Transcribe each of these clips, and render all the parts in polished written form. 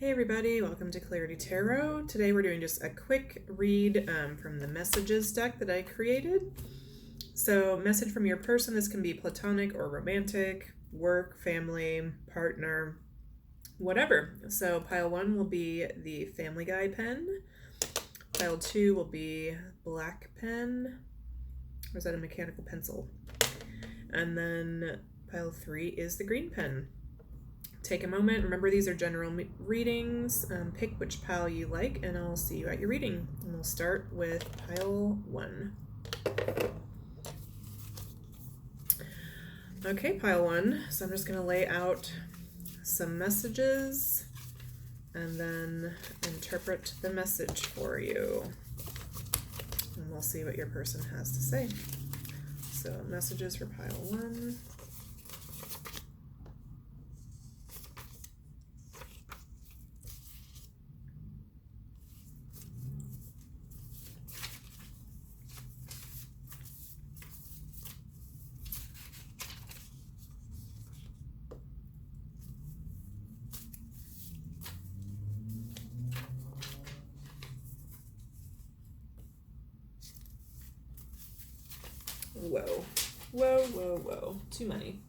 Hey everybody, welcome to Clarity Tarot. Today we're doing just a quick read from the messages deck that I created. So, message from your person, this can be platonic or romantic, work, family, partner, whatever. So, pile 1 will be the Family Guy pen. Pile 2 will be black pen. Or is that a mechanical pencil? And then pile 3 is the green pen. Take a moment. Remember, these are general readings. Pick which pile you like, and I'll see you at your reading. And we'll start with pile 1. Okay, pile 1. So I'm just going to lay out some messages and then interpret the message for you. And we'll see what your person has to say. So, messages for pile 1. Whoa. Whoa, whoa, whoa. Too many.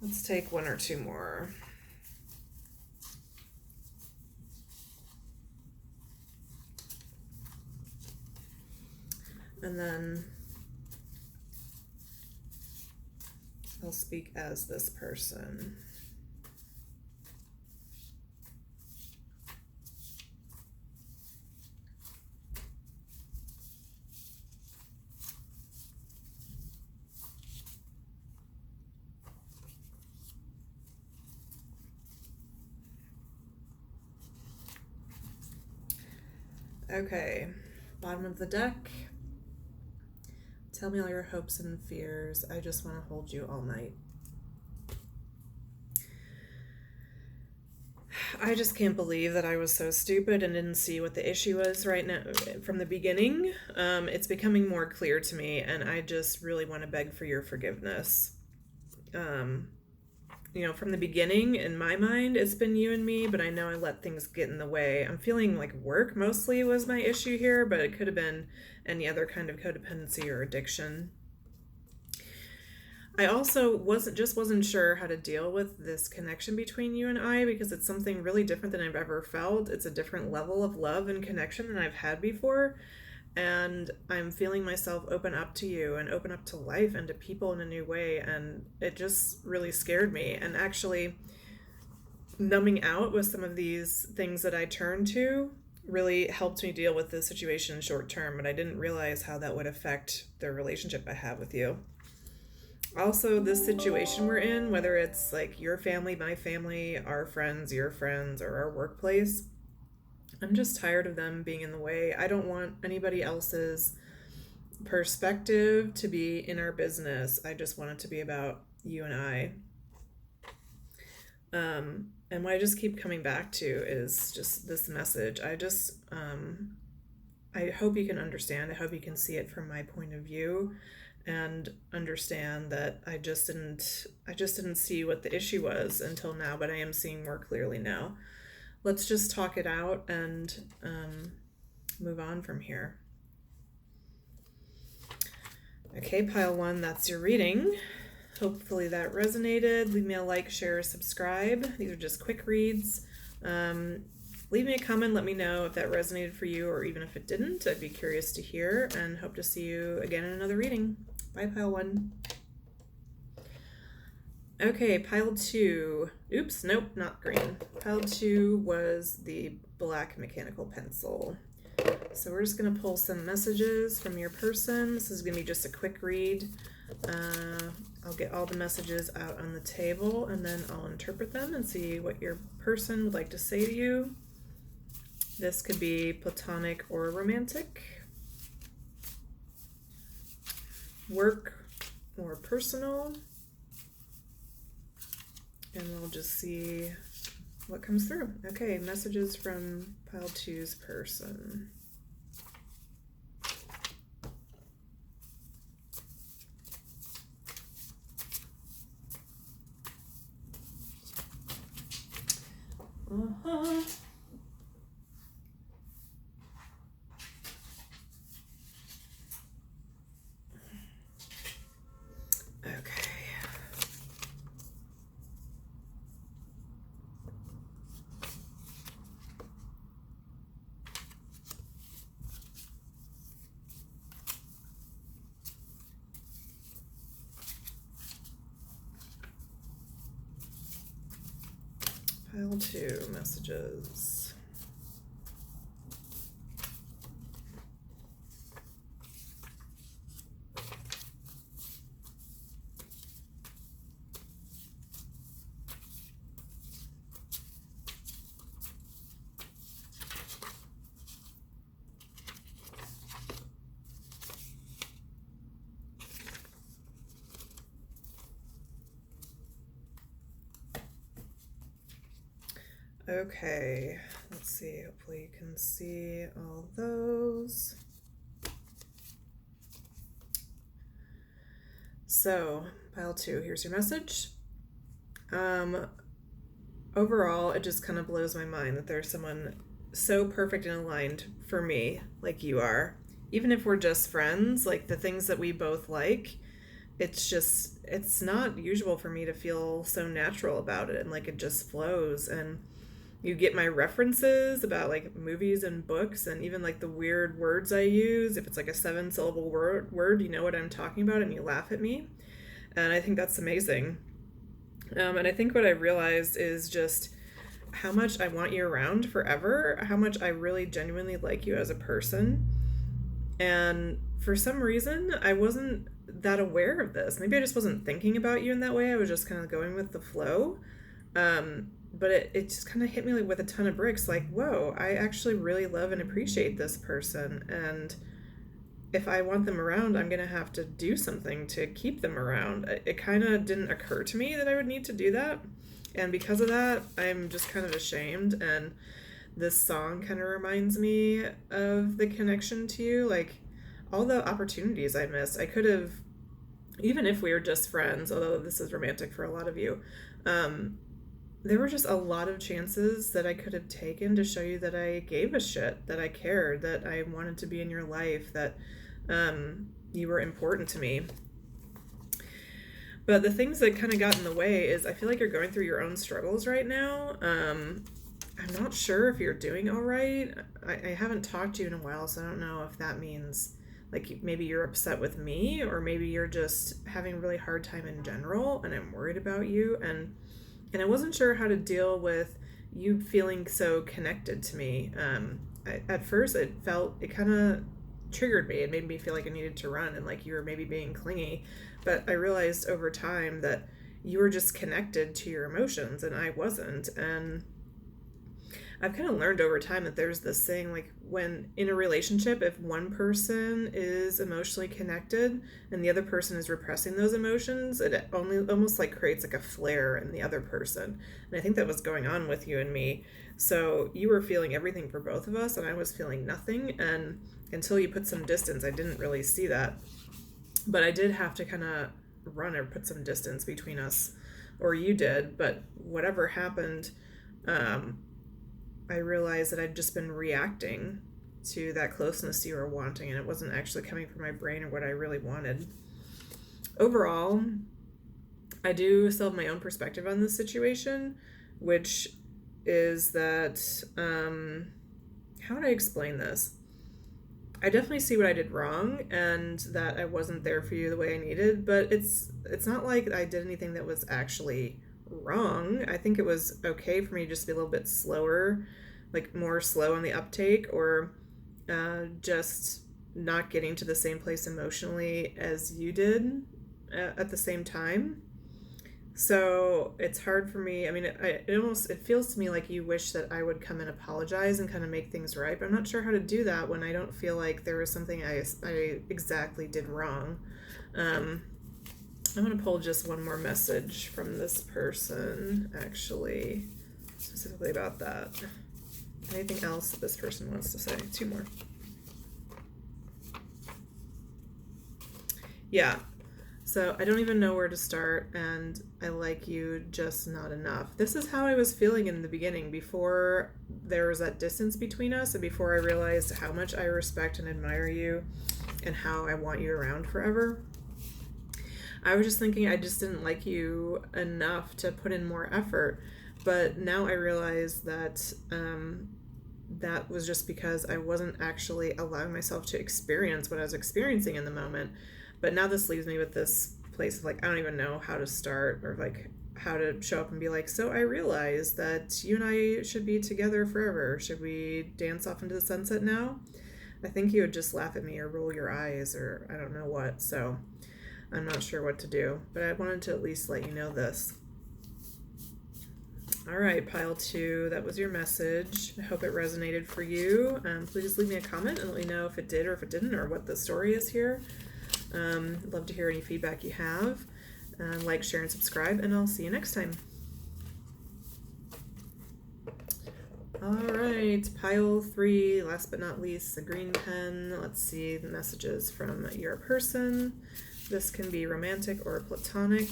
Let's take 1 or 2 more. And then I'll speak as this person. Okay, bottom of the deck. Tell me all your hopes and fears. I just want to hold you all night. I just can't believe that I was so stupid and didn't see what the issue was right now from the beginning. It's becoming more clear to me, and I just really want to beg for your forgiveness. From the beginning, in my mind, it's been you and me, but I know I let things get in the way. I'm feeling like work mostly was my issue here, but it could have been any other kind of codependency or addiction. I also wasn't sure how to deal with this connection between you and I, because it's something really different than I've ever felt. It's a different level of love and connection than I've had before. And I'm feeling myself open up to you and open up to life and to people in a new way. And it just really scared me. And actually, numbing out with some of these things that I turned to really helped me deal with the situation short term. But I didn't realize how that would affect the relationship I have with you. Also, this situation we're in, whether it's like your family, my family, our friends, your friends, or our workplace, I'm just tired of them being in the way. I don't want anybody else's perspective to be in our business. I just want it to be about you and I. And what I just keep coming back to is just this message. I hope you can understand. I hope you can see it from my point of view and understand that I just didn't see what the issue was until now, but I am seeing more clearly now. Let's just talk it out and move on from here. Okay, pile 1, that's your reading. Hopefully that resonated. Leave me a like, share, subscribe. These are just quick reads. Leave me a comment. Let me know if that resonated for you, or even if it didn't. I'd be curious to hear, and hope to see you again in another reading. Bye, pile 1. Okay, pile 2. Oops, nope, not green. Pile 2 was the black mechanical pencil. So we're just going to pull some messages from your person. This is going to be just a quick read. I'll get all the messages out on the table, and then I'll interpret them and see what your person would like to say to you. This could be platonic or romantic, work or personal. And we'll just see what comes through. Okay, messages from pile 2's person. Okay. Pile 2, messages. Okay, let's see, hopefully you can see all those. So, pile 2, here's your message. Overall, it just kind of blows my mind that there's someone so perfect and aligned for me, like you are. Even if we're just friends, like the things that we both like, it's not usual for me to feel so natural about it, and like it just flows. And you get my references about like movies and books, and even like the weird words I use. If it's like a 7-syllable word, you know what I'm talking about, and you laugh at me. And I think that's amazing. And I think what I realized is just how much I want you around forever, how much I really genuinely like you as a person. And for some reason, I wasn't that aware of this. Maybe I just wasn't thinking about you in that way. I was just kind of going with the flow. But it just kind of hit me like with a ton of bricks. Like, whoa, I actually really love and appreciate this person. And if I want them around, I'm going to have to do something to keep them around. It kind of didn't occur to me that I would need to do that. And because of that, I'm just kind of ashamed. And this song kind of reminds me of the connection to you. Like, all the opportunities I missed. I could have, even if we were just friends, although this is romantic for a lot of you, there were just a lot of chances that I could have taken to show you that I gave a shit, that I cared, that I wanted to be in your life, that you were important to me. But the things that kind of got in the way is I feel like you're going through your own struggles right now. I'm not sure if you're doing all right. I haven't talked to you in a while, so I don't know if that means like maybe you're upset with me, or maybe you're just having a really hard time in general, and I'm worried about you. And I wasn't sure how to deal with you feeling so connected to me. At first, it kind of triggered me. It made me feel like I needed to run, and like you were maybe being clingy. But I realized over time that you were just connected to your emotions, and I wasn't. And I've kind of learned over time that there's this thing, like when in a relationship, if one person is emotionally connected and the other person is repressing those emotions, it only almost like creates like a flare in the other person. And I think that was going on with you and me. So you were feeling everything for both of us, and I was feeling nothing. And until you put some distance, I didn't really see that. But I did have to kind of run or put some distance between us, or you did. But whatever happened, I realized that I'd just been reacting to that closeness you were wanting, and it wasn't actually coming from my brain or what I really wanted. Overall, I do still have my own perspective on this situation, which is that, how would I explain this? I definitely see what I did wrong, and that I wasn't there for you the way I needed, but it's not like I did anything that was actually wrong. I think it was okay for me to just be a little bit slower, like more slow on the uptake, or just not getting to the same place emotionally as you did at the same time. So it's hard for me. I mean, it feels to me like you wish that I would come and apologize and kind of make things right, but I'm not sure how to do that when I don't feel like there was something I exactly did wrong. I'm going to pull just one more message from this person, actually, specifically about that. Anything else that this person wants to say? 2 more. Yeah. So I don't even know where to start, and I like you just not enough. This is how I was feeling in the beginning, before there was that distance between us, and before I realized how much I respect and admire you and how I want you around forever. I was just thinking I just didn't like you enough to put in more effort. But now I realize that that was just because I wasn't actually allowing myself to experience what I was experiencing in the moment. But now this leaves me with this place of like, I don't even know how to start, or like how to show up and be like, so I realized that you and I should be together forever. Should we dance off into the sunset now? I think you would just laugh at me or roll your eyes or I don't know what. So I'm not sure what to do, but I wanted to at least let you know this. All right, pile 2, that was your message. I hope it resonated for you. Please leave me a comment and let me know if it did or if it didn't, or what the story is here. I'd love to hear any feedback you have. Like, share, and subscribe, and I'll see you next time. All right, pile 3, last but not least, the green pen. Let's see the messages from your person. This can be romantic or platonic.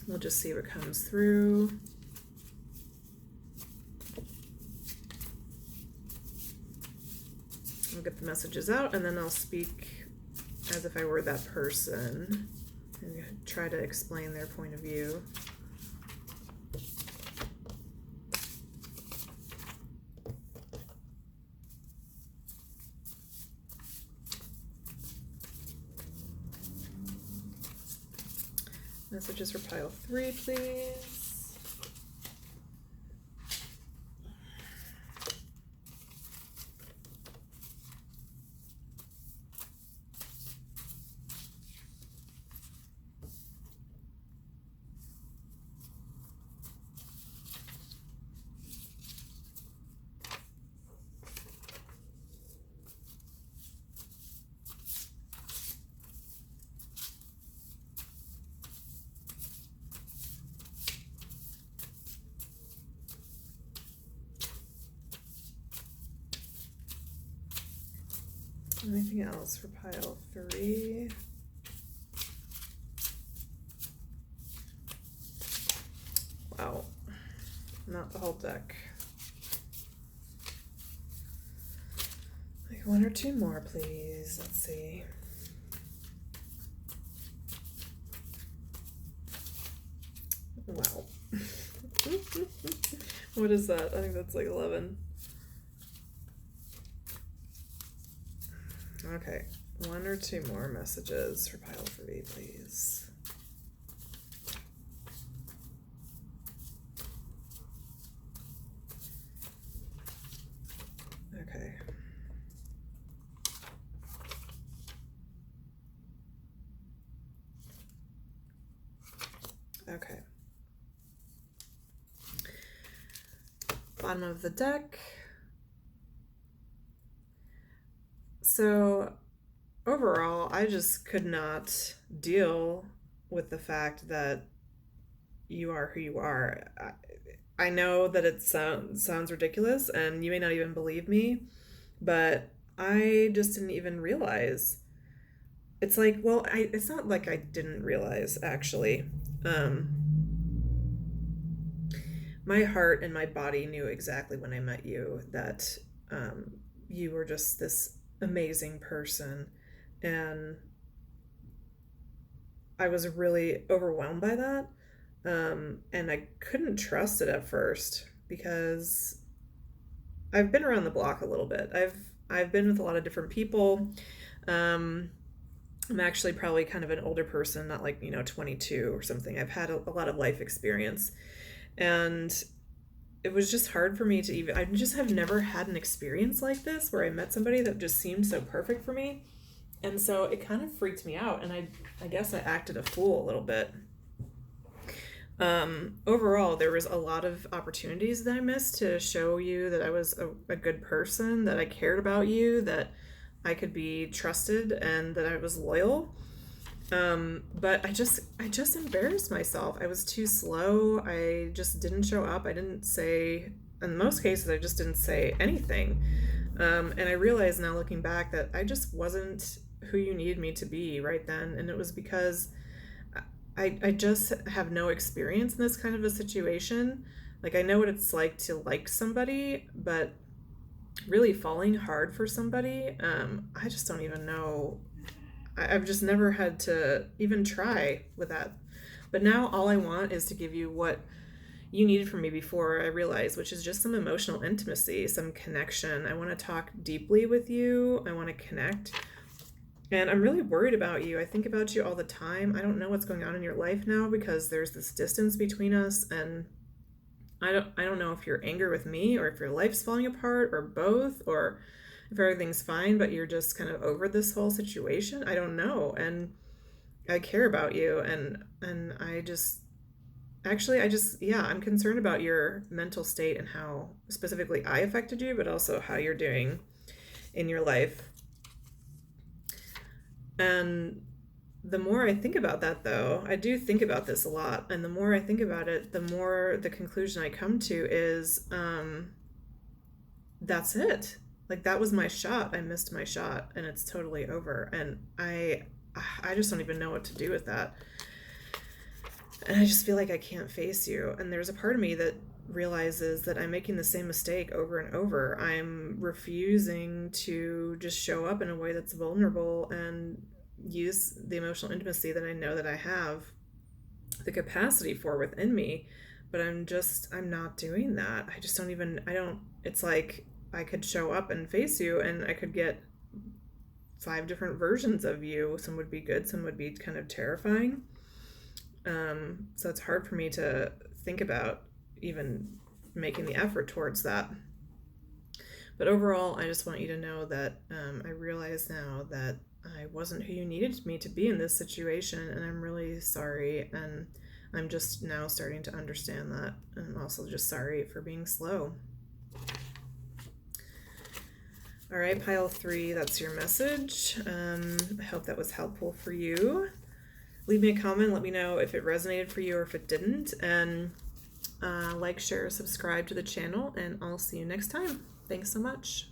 We'll just see what comes through. I'll get the messages out, and then I'll speak as if I were that person and try to explain their point of view. Messages for pile 3, please. Anything else for pile 3? Wow, not the whole deck. Like 1 or 2 more, please. Let's see. Wow. What is that? I think that's like 11. Okay, 1 or 2 more messages for pile 3, please. Okay. Okay. Bottom of the deck. So overall, I just could not deal with the fact that you are who you are. I know that it sounds ridiculous, and you may not even believe me, but I just didn't even realize. It's like, well, it's not like I didn't realize, actually. My heart and my body knew exactly when I met you that you were just this amazing person, and I was really overwhelmed by that, and I couldn't trust it at first because I've been around the block a little bit. I've been with a lot of different people. I'm actually probably kind of an older person, not like 22 or something. I've had a lot of life experience, and it was just hard for me to even, I just have never had an experience like this where I met somebody that just seemed so perfect for me. And so it kind of freaked me out, and I guess I acted a fool a little bit. Overall, there was a lot of opportunities that I missed to show you that I was a good person, that I cared about you, that I could be trusted, and that I was loyal. But I just embarrassed myself. I was too slow. I just didn't show up. I didn't say, in most cases, I just didn't say anything. And I realize now, looking back, that I just wasn't who you needed me to be right then. And it was because I just have no experience in this kind of a situation. Like, I know what it's like to like somebody, but really falling hard for somebody, I just don't even know. I've just never had to even try with that. But now all I want is to give you what you needed from me before I realized, which is just some emotional intimacy, some connection. I want to talk deeply with you. I want to connect. And I'm really worried about you. I think about you all the time. I don't know what's going on in your life now because there's this distance between us, and I don't know if you're angry with me or if your life's falling apart or both, or if everything's fine but you're just kind of over this whole situation. I don't know. And I care about you, and I just actually I just yeah, I'm concerned about your mental state and how specifically I affected you, but also how you're doing in your life. And the more I think about that, though, I do think about this a lot, and the more I think about it, the more the conclusion I come to is that's it. Like, that was my shot. I missed my shot, and it's totally over. And I just don't even know what to do with that. And I just feel like I can't face you. And there's a part of me that realizes that I'm making the same mistake over and over. I'm refusing to just show up in a way that's vulnerable and use the emotional intimacy that I know that I have the capacity for within me. But I'm not doing that. I just don't even, I don't, it's like I could show up and face you and I could get 5 different versions of you. Some would be good, some would be kind of terrifying. So it's hard for me to think about even making the effort towards that. But overall, I just want you to know that I realize now that I wasn't who you needed me to be in this situation, and I'm really sorry. And I'm just now starting to understand that. And I'm also just sorry for being slow. All right, pile 3, that's your message. I hope that was helpful for you. Leave me a comment, let me know if it resonated for you or if it didn't. And like, share, subscribe to the channel, and I'll see you next time. Thanks so much.